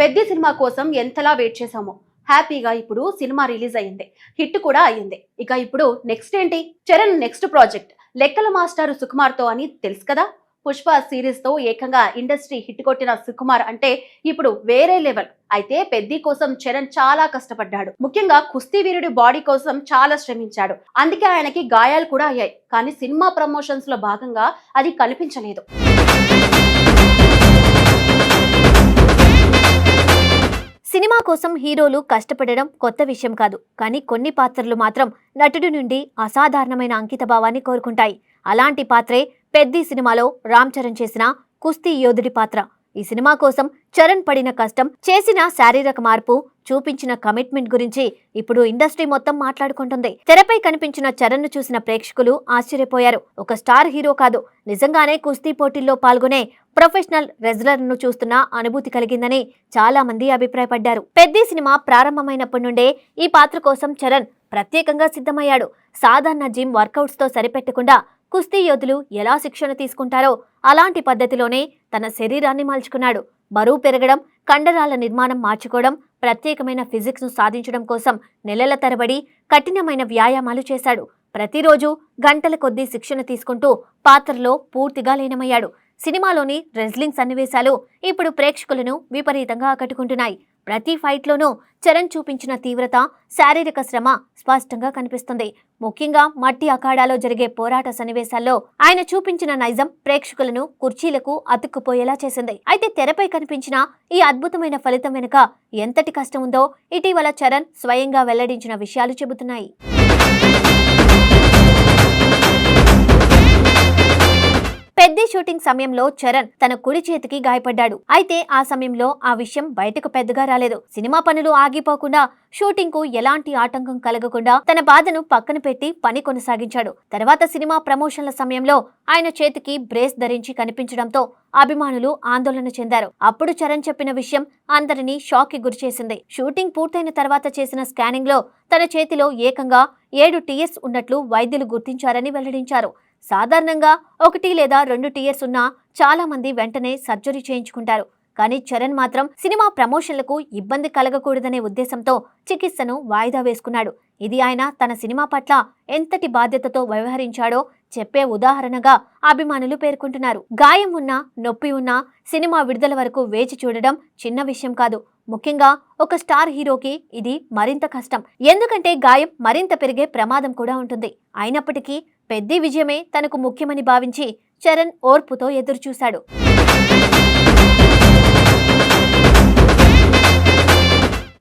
పెద్ద సినిమా కోసం ఎంతలా వెయిట్ చేశామో హ్యాపీగా ఇప్పుడు సినిమా రిలీజ్ అయ్యింది. హిట్ కూడా అయ్యింది. ఇక ఇప్పుడు నెక్స్ట్ ఏంటి? చరణ్ నెక్స్ట్ ప్రాజెక్ట్ లెక్కల మాస్టర్ సుకుమార్ తో అని తెలుసు కదా. పుష్ప సిరీస్ తో ఏకంగా ఇండస్ట్రీ హిట్ కొట్టిన సుకుమార్ అంటే ఇప్పుడు వేరే లెవెల్. అయితే పెద్ది కోసం చరణ్ చాలా కష్టపడ్డాడు. ముఖ్యంగా కుస్తీ వీరుడి బాడీ కోసం చాలా శ్రమించాడు. అందుకే ఆయనకి గాయాలు కూడా అయ్యాయి. కానీ సినిమా ప్రమోషన్స్ లో భాగంగా అది కనిపించలేదు. సినిమా కోసం హీరోలు కష్టపడడం కొత్త విషయం కాదు. కానీ కొన్ని పాత్రలు మాత్రం నటుడి నుండి అసాధారణమైన అంకితభావాన్ని కోరుకుంటాయి. అలాంటి పాత్రే పెద్ది సినిమాలో రామ్ చరణ్ చేసిన కుస్తీ యోధుడి పాత్ర. ఈ సినిమా కోసం చరణ్ పడిన కష్టం, చేసిన శారీరక మార్పు, చూపించిన కమిట్మెంట్ గురించి ఇప్పుడు ఇండస్ట్రీ మొత్తం మాట్లాడుకుంటుంది. తెరపై కనిపించిన చరణ్ ను చూసిన ప్రేక్షకులు ఆశ్చర్యపోయారు. ఒక స్టార్ హీరో కాదు, నిజంగానే కుస్తీ పోటీల్లో పాల్గొనే ప్రొఫెషనల్ రెజ్లర్ ను చూస్తున్న అనుభూతి కలిగిందని చాలా మంది అభిప్రాయపడ్డారు. పెద్ది సినిమా ప్రారంభమైనప్పటి నుండే ఈ పాత్ర కోసం చరణ్ ప్రత్యేకంగా సిద్ధమయ్యాడు. సాధారణ జిమ్ వర్కౌట్స్ తో సరిపెట్టకుండా కుస్తీ యోధులు ఎలా శిక్షణ తీసుకుంటారో అలాంటి పద్ధతిలోనే తన శరీరాన్ని మలుచుకున్నాడు. బరువు పెరగడం, కండరాల నిర్మాణం మార్చుకోవడం, ప్రత్యేకమైన ఫిజిక్స్ ను సాధించడం కోసం నెలల తరబడి కఠినమైన వ్యాయామాలు చేశాడు. ప్రతిరోజు గంటల కొద్దీ శిక్షణ తీసుకుంటూ పాత్రలో పూర్తిగా లీనమయ్యాడు. సినిమాలోని రెజ్లింగ్ సన్నివేశాలు ఇప్పుడు ప్రేక్షకులను విపరీతంగా ఆకట్టుకుంటున్నాయి. ప్రతి ఫైట్లోనూ చరణ్ చూపించిన తీవ్రత, శారీరక శ్రమ స్పష్టంగా కనిపిస్తుంది. ముఖ్యంగా మట్టి అఖాడాలో జరిగే పోరాట సన్నివేశాల్లో ఆయన చూపించిన నైజం ప్రేక్షకులను కుర్చీలకు అతుక్కుపోయేలా చేసింది. అయితే తెరపై కనిపించిన ఈ అద్భుతమైన ఫలితం వెనుక ఎంతటి కష్టం ఉందో ఇటీవల చరణ్ స్వయంగా వెల్లడించిన విషయాలు చెబుతున్నాయి. పెద్ది షూటింగ్ సమయంలో చరణ్ తన కుడి చేతికి గాయపడ్డాడు. అయితే ఆ సమయంలో ఆ విషయం బయటకు పెద్దగా రాలేదు. సినిమా పనులు ఆగిపోకుండా, షూటింగ్ కు ఎలాంటి ఆటంకం కలగకుండా తన బాధను పక్కన పెట్టి పని కొనసాగించాడు. తర్వాత సినిమా ప్రమోషన్ల సమయంలో ఆయన చేతికి బ్రేస్ ధరించి కనిపించడంతో అభిమానులు ఆందోళన చెందారు. అప్పుడు చరణ్ చెప్పిన విషయం అందరినీ షాక్ కి గురిచేసింది. షూటింగ్ పూర్తయిన తర్వాత చేసిన స్కానింగ్ లో తన చేతిలో ఏకంగా 7 టీయర్స్ ఉన్నట్లు వైద్యులు గుర్తించారని వెల్లడించారు. సాధారణంగా 1 లేదా 2 టీయర్స్ ఉన్నా చాలా మంది వెంటనే సర్జరీ చేయించుకుంటారు. కానీ చరణ్ మాత్రం సినిమా ప్రమోషన్లకు ఇబ్బంది కలగకూడదనే ఉద్దేశంతో చికిత్సను వాయిదా వేసుకున్నాడు. ఇది ఆయన తన సినిమా పట్ల ఎంతటి బాధ్యతతో వ్యవహరించాడో చెప్పే ఉదాహరణగా అభిమానులు పేర్కొంటున్నారు. గాయం ఉన్నా, నొప్పి ఉన్నా సినిమా విడుదల వరకు వేచి చూడడం చిన్న విషయం కాదు. ముఖ్యంగా ఒక స్టార్ హీరోకి ఇది మరింత కష్టం. ఎందుకంటే గాయం మరింత పెరిగే ప్రమాదం కూడా ఉంటుంది. అయినప్పటికీ పెద్ది విజయమే తనకు ముఖ్యమని భావించి చరణ్ ఓర్పుతో ఎదురుచూశాడు.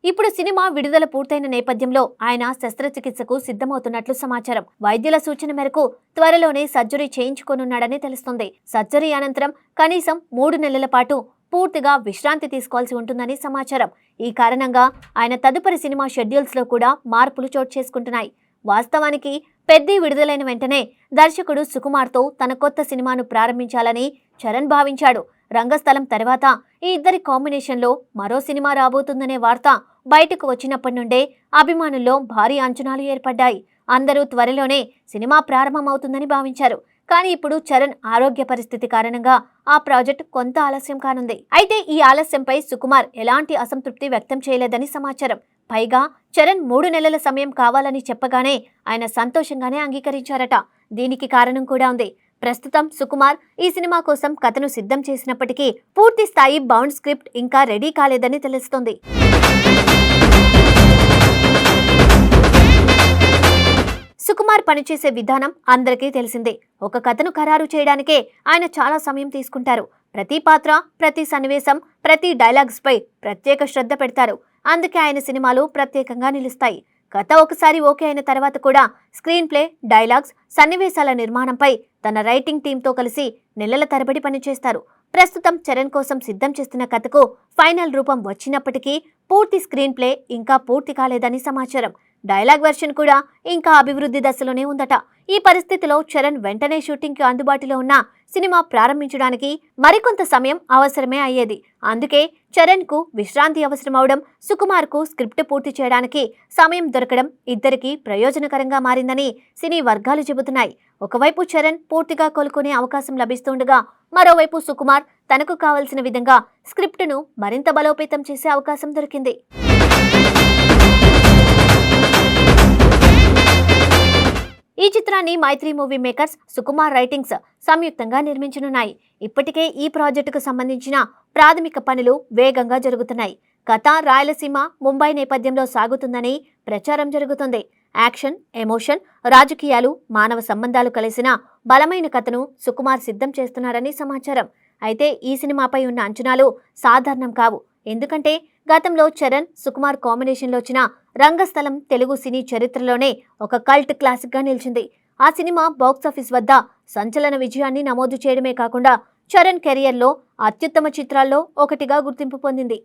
ఇప్పుడు సినిమా విడుదల పూర్తయిన నేపథ్యంలో ఆయన శస్త్రచికిత్సకు సిద్ధమవుతున్నట్లు సమాచారం. వైద్యుల సూచన మేరకు త్వరలోనే సర్జరీ చేయించుకోనున్నాడని తెలుస్తోంది. సర్జరీ అనంతరం కనీసం 3 నెలల పాటు పూర్తిగా విశ్రాంతి తీసుకోవాల్సి ఉంటుందని సమాచారం. ఈ కారణంగా ఆయన తదుపరి సినిమా షెడ్యూల్స్ లో కూడా మార్పులు చోటు చేసుకుంటున్నాయి. వాస్తవానికి పెద్ది విడుదలైన వెంటనే దర్శకుడు సుకుమార్తో తన కొత్త సినిమాను ప్రారంభించాలని చరణ్ భావించాడు. రంగస్థలం తర్వాత ఈ ఇద్దరి కాంబినేషన్లో మరో సినిమా రాబోతుందనే వార్త బయటకు వచ్చినప్పటి నుండే అభిమానుల్లో భారీ అంచనాలు ఏర్పడ్డాయి. అందరూ త్వరలోనే సినిమా ప్రారంభమవుతుందని భావించారు. కానీ ఇప్పుడు చరణ్ ఆరోగ్య పరిస్థితి కారణంగా ఆ ప్రాజెక్ట్ కొంత ఆలస్యం కానుంది. అయితే ఈ ఆలస్యంపై సుకుమార్ ఎలాంటి అసంతృప్తి వ్యక్తం చేయలేదని సమాచారం. పైగా చరణ్ 3 నెలల సమయం కావాలని చెప్పగానే ఆయన సంతోషంగానే అంగీకరించారట. దీనికి కారణం కూడా ఉంది. ప్రస్తుతం సుకుమార్ ఈ సినిమా కోసం కథను సిద్ధం చేసినప్పటికీ పూర్తి స్థాయి బౌండ్ స్క్రిప్ట్ ఇంకా రెడీ కాలేదని తెలుస్తోంది. సుకుమార్ పనిచేసే విధానం అందరికీ తెలిసిందే. ఒక కథను ఖరారు చేయడానికే ఆయన చాలా సమయం తీసుకుంటారు. ప్రతి పాత్ర, ప్రతి సన్నివేశం, ప్రతి డైలాగ్స్ పై ప్రత్యేక శ్రద్ధ పెడతారు. అందుకే ఆయన సినిమాలు ప్రత్యేకంగా నిలుస్తాయి. కథ ఒకసారి ఓకే అయిన తర్వాత కూడా స్క్రీన్ ప్లే, డైలాగ్స్, సన్నివేశాల నిర్మాణంపై తన రైటింగ్ టీంతో కలిసి నెలల తరబడి పనిచేస్తారు. ప్రస్తుతం చరణ్ కోసం సిద్ధం చేస్తున్న కథకు ఫైనల్ రూపం వచ్చినప్పటికీ పూర్తి స్క్రీన్ ప్లే ఇంకా పూర్తి కాలేదని సమాచారం. డైలాగ్ వెర్షన్ కూడా ఇంకా అభివృద్ధి దశలోనే ఉందట. ఈ పరిస్థితిలో చరణ్ వెంటనే షూటింగ్ కి అందుబాటులో ఉన్న సినిమా ప్రారంభించడానికి మరికొంత సమయం అవసరమే అయ్యేది. అందుకే చరణ్ కు విశ్రాంతి అవసరమవడం, సుకుమార్ కు స్క్రిప్ట్ పూర్తి చేయడానికి సమయం దొరకడం ఇద్దరికీ ప్రయోజనకరంగా మారిందని సినీ వర్గాలు చెబుతున్నాయి. ఒకవైపు చరణ్ పూర్తిగా కోలుకునే అవకాశం లభిస్తుండగా మరోవైపు సుకుమార్ తనకు కావలసిన విధంగా స్క్రిప్టును మరింత బలోపేతం చేసే అవకాశం దొరికింది. ఈ చిత్రాన్ని మైత్రి మూవీ మేకర్స్, సుకుమార్ రైటింగ్స్ సంయుక్తంగా నిర్మించనున్నాయి. ఇప్పటికే ఈ ప్రాజెక్టుకు సంబంధించిన ప్రాథమిక పనులు వేగంగా జరుగుతున్నాయి. కథ రాయలసీమ, ముంబై నేపథ్యంలో సాగుతుందని ప్రచారం జరుగుతుంది. యాక్షన్, ఎమోషన్, రాజకీయాలు, మానవ సంబంధాలు కలిసిన బలమైన కథను సుకుమార్ సిద్ధం చేస్తున్నారని సమాచారం. అయితే ఈ సినిమాపై ఉన్న అంచనాలు సాధారణం కావు. ఎందుకంటే గతంలో చరణ్, సుకుమార్ కాంబినేషన్లో వచ్చిన రంగస్థలం తెలుగు సినీ చరిత్రలోనే ఒక కల్ట్ క్లాసిక్గా నిలిచింది. ఆ సినిమా బాక్సాఫీస్ వద్ద సంచలన విజయాన్ని నమోదు చేయడమే కాకుండా చరణ్ కెరియర్లో అత్యుత్తమ చిత్రాల్లో ఒకటిగా గుర్తింపు పొందింది.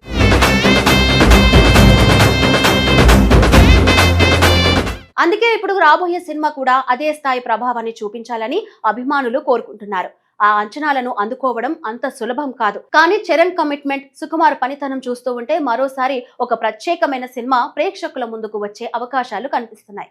అందుకే ఇప్పుడు రాబోయే సినిమా కూడా అదే స్థాయి ప్రభావాన్ని చూపించాలని అభిమానులు కోరుకుంటున్నారు. ఆ అంచనాలను అందుకోవడం అంత సులభం కాదు. కానీ చరణ్ కమిట్మెంట్, సుకుమార్ పనితనం చూస్తూ ఉంటే మరోసారి ఒక ప్రత్యేకమైన సినిమా ప్రేక్షకుల ముందుకు వచ్చే అవకాశాలు కనిపిస్తున్నాయి.